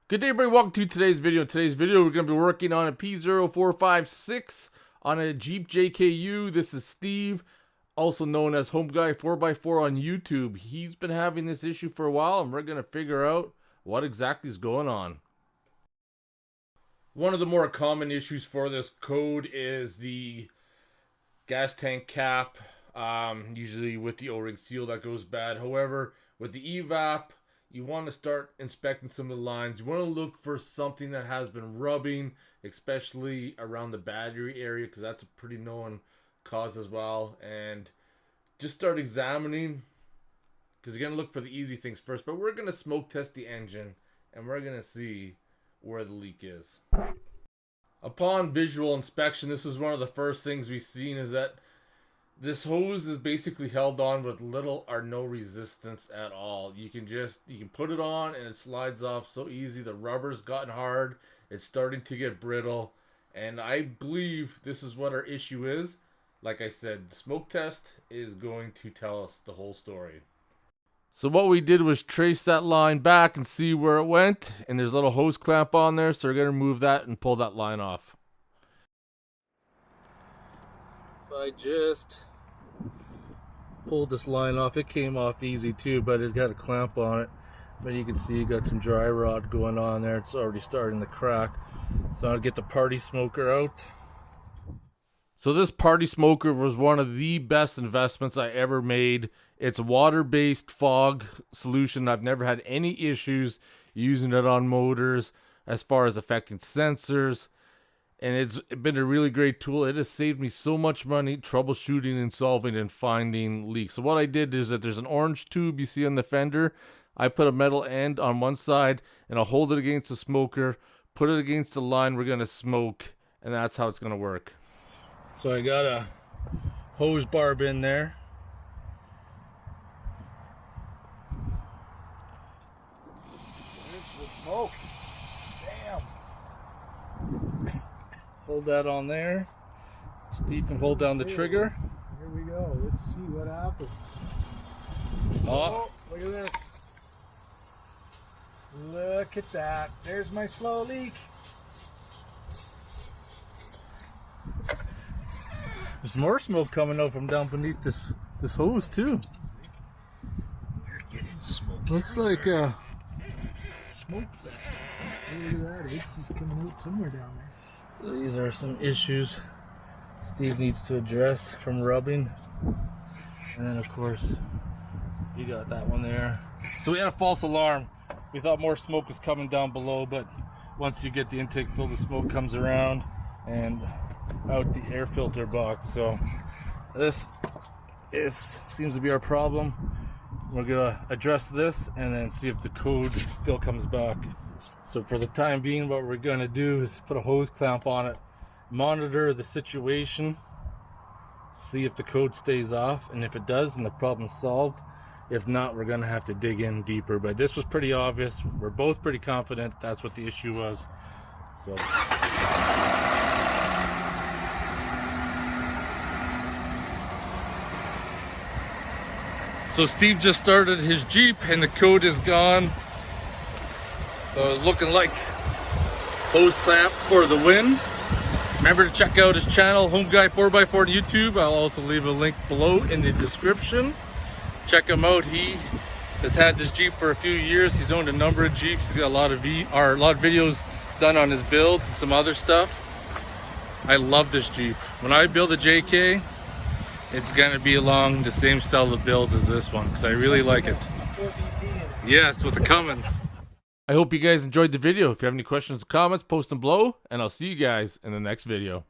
Good day, everybody. Welcome to today's video. In today's video, we're going to be working on a P0456 on a Jeep JKU. This is Steve, also known as Home Guy 4x4 on YouTube. He's been having this issue for a while, and we're going to figure out what exactly is going on. One of the more common issues for this code is the gas tank cap, usually with the O-ring seal that goes bad. However, with the evap, you want to start inspecting some of the lines. You want to look for something that has been rubbing, especially around the battery area, because that's a pretty known cause as well. And just start examining, because you're going to look for the easy things first. But we're going to smoke test the engine, and we're going to see where the leak is. Upon visual inspection, this is one of the first things we've seen, is that this hose is basically held on with little or no resistance at all. You can put it on and it slides off so easy. The rubber's gotten hard. It's starting to get brittle. And I believe this is what our issue is. Like I said, the smoke test is going to tell us the whole story. So what we did was trace that line back and see where it went. And there's a little hose clamp on there. So we're going to remove that and pull that line off. So I just pulled this line off. It came off easy too, but it got a clamp on it. But you can see you got some dry rot going on there. It's already starting to crack. So I'll get the party smoker out. So this party smoker was one of the best investments I ever made. It's a water-based fog solution. I've never had any issues using it on motors as far as affecting sensors. And it's been a really great tool. It has saved me so much money troubleshooting and solving and finding leaks. So what I did is that there's an orange tube you see on the fender. I put a metal end on one side and I'll hold it against the smoker, put it against the line we're going to smoke, and that's how it's going to work. So I got a hose barb in there. There's the smoke. Damn. Hold that on there. Steve can hold down the trigger. Here we go. Let's see what happens. Oh, Look at this. Look at that. There's my slow leak. there's more smoke coming out from down beneath this hose too. We're getting smoke. Looks like a smoke fest. Look at that. It's just coming out somewhere down there. these are some issues Steve needs to address from rubbing. And then of course you got that one there. So we had a false alarm. We thought more smoke was coming down below, but once you get the intake filled, the smoke comes around and out the air filter box. So this seems to be our problem. We're gonna address this and then see if the code still comes back. So for the time being, what we're gonna do is put a hose clamp on it, monitor the situation, see if the code stays off, and if it does, then the problem's solved. If not, we're gonna have to dig in deeper. But this was pretty obvious. We're both pretty confident that's what the issue was. So Steve just started his Jeep and the code is gone. So it's looking like hose clamp for the win. Remember to check out his channel, Home Guy 4x4 on YouTube. I'll also leave a link below in the description. Check him out. He has had this Jeep for a few years. He's owned a number of Jeeps. He's got a lot of videos done on his build and some other stuff. I love this Jeep. When I build a JK, it's gonna be along the same style of builds as this one, because I really like it. Yes, with the Cummins. I hope you guys enjoyed the video. If you have any questions or comments, post them below, and I'll see you guys in the next video.